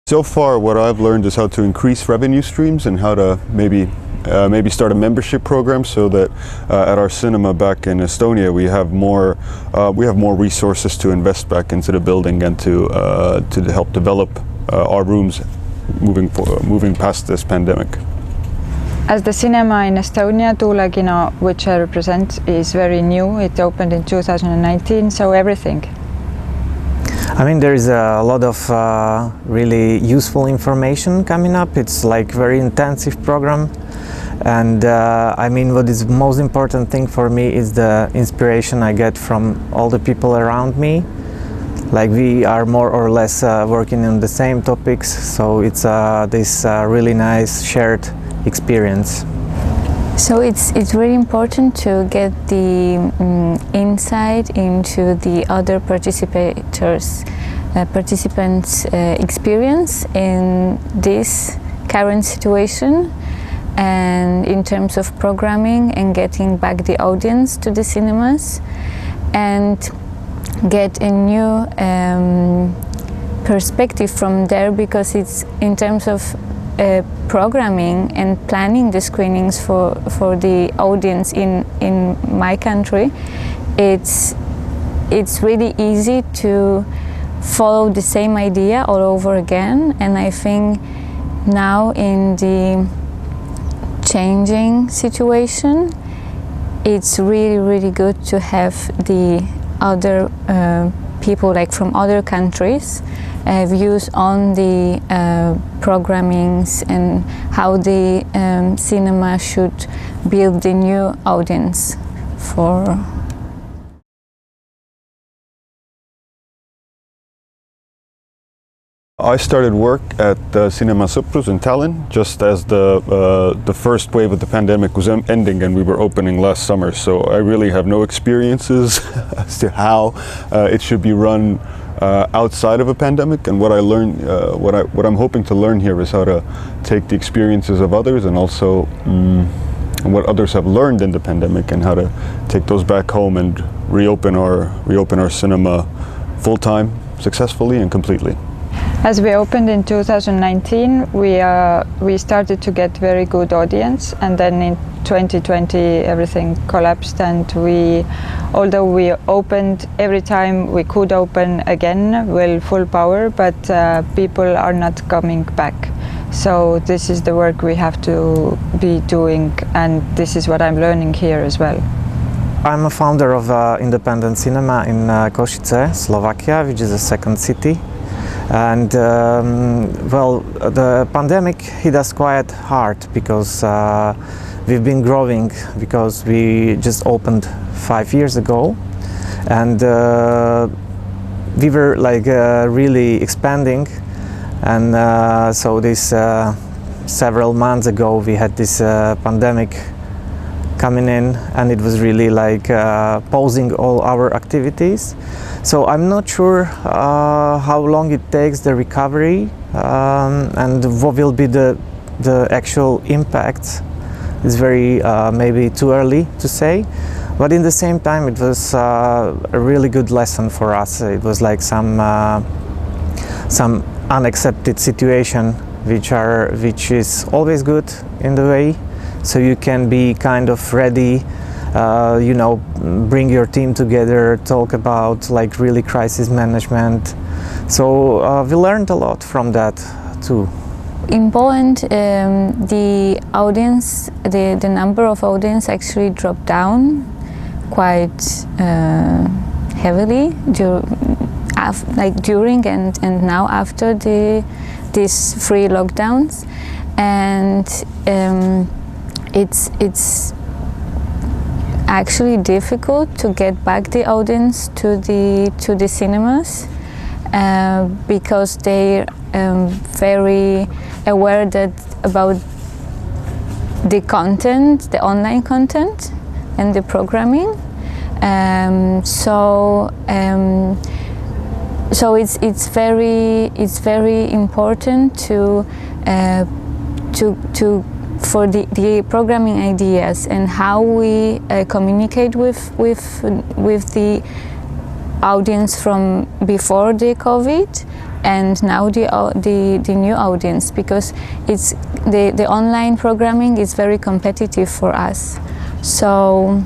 So far, what I've learned is how to increase revenue streams and how to maybe start a membership program so that at our cinema back in Estonia we have more resources to invest back into the building and to help develop our rooms moving past this pandemic. As the cinema in Estonia, Tuulekino, which I represent, is very new. It opened in 2019, so everything. I mean, there is a lot of really useful information coming up. It's like very intensive program, and I mean, what is most important thing for me is the inspiration I get from all the people around me. Like, we are more or less working on the same topics, so it's this really nice shared experience. So it's really important to get the insight into the other participants' experience in this current situation, and in terms of programming and getting back the audience to the cinemas, and get a new perspective from there, because it's in terms of programming and planning the screenings for the audience in my country, it's really easy to follow the same idea all over again. And I think now, in the changing situation, it's really good to have the other people, like from other countries, views on the programmings and how the cinema should build the new audience for. I started work at Cinema Sõprus in Tallinn just as the first wave of the pandemic was ending and we were opening last summer. So I really have no experiences as to how it should be run outside of a pandemic. And what I learned, what I'm hoping to learn here is how to take the experiences of others and also what others have learned in the pandemic, and how to take those back home and reopen our cinema full time, successfully and completely. As we opened in 2019, we started to get very good audience, and then in 2020 everything collapsed, and although we opened every time we could open again, well, full power, but people are not coming back. So this is the work we have to be doing, and this is what I'm learning here as well. I'm a founder of independent cinema in Košice, Slovakia, which is the second city. And well, the pandemic hit us quite hard because we've been growing, because we just opened 5 years ago, and we were like really expanding. And so this several months ago we had this pandemic coming in, and it was really like pausing all our activities. So I'm not sure how long it takes, the recovery, and what will be the actual impact. It's very maybe too early to say, but in the same time it was a really good lesson for us. It was like some unaccepted situation, which is always good in the way, so you can be kind of ready. You know, bring your team together, talk about like really crisis management. So we learned a lot from that too. In Poland, the audience, the number of audience actually dropped down quite heavily during and now after these free lockdowns, and it's actually difficult to get back the audience to the cinemas, because they're very aware about the content, the online content, and the programming. So it's very important for the programming ideas and how we communicate with the audience from before the COVID and now the new audience, because it's the online programming is very competitive for us. So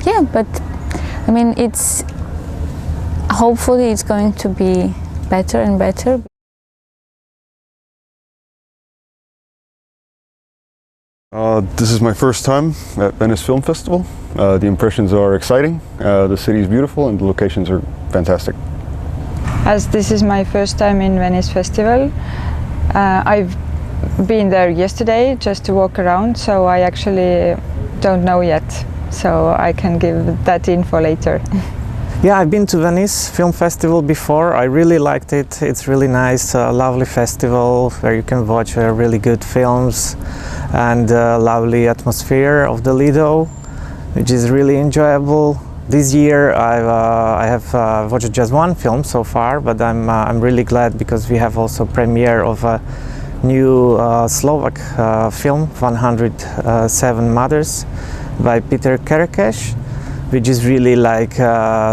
yeah, but I mean, it's hopefully it's going to be better and better. This is my first time at Venice Film Festival. The impressions are exciting, the city is beautiful and the locations are fantastic. As this is my first time in Venice Festival, I've been there yesterday just to walk around, so I actually don't know yet, so I can give that info later. Yeah, I've been to Venice Film Festival before. I really liked it. It's really nice, lovely festival where you can watch really good films and lovely atmosphere of the Lido, which is really enjoyable. This year I have watched just one film so far, but I'm really glad because we have also premiere of a new Slovak film, 107 Mothers by Peter Kerekes, which is really like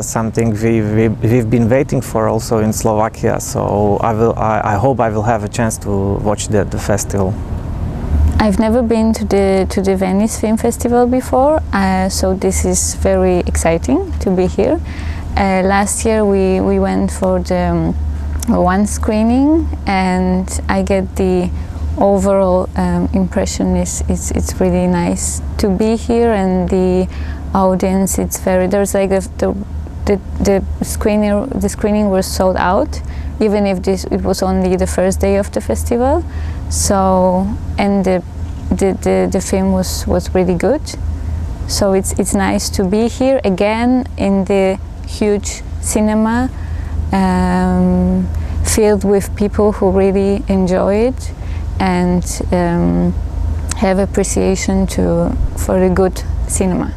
something we've been waiting for also in Slovakia. So I hope I will have a chance to watch the festival. I've never been to the Venice Film Festival before, so this is very exciting to be here. Last year we went for the one screening, and I get the overall impression it's really nice to be here, and the audience, it's very, there's like the screening was sold out, even if it was only the first day of the festival. So, and the film was really good. So it's nice to be here again in the huge cinema, filled with people who really enjoy it and have appreciation for the good cinema.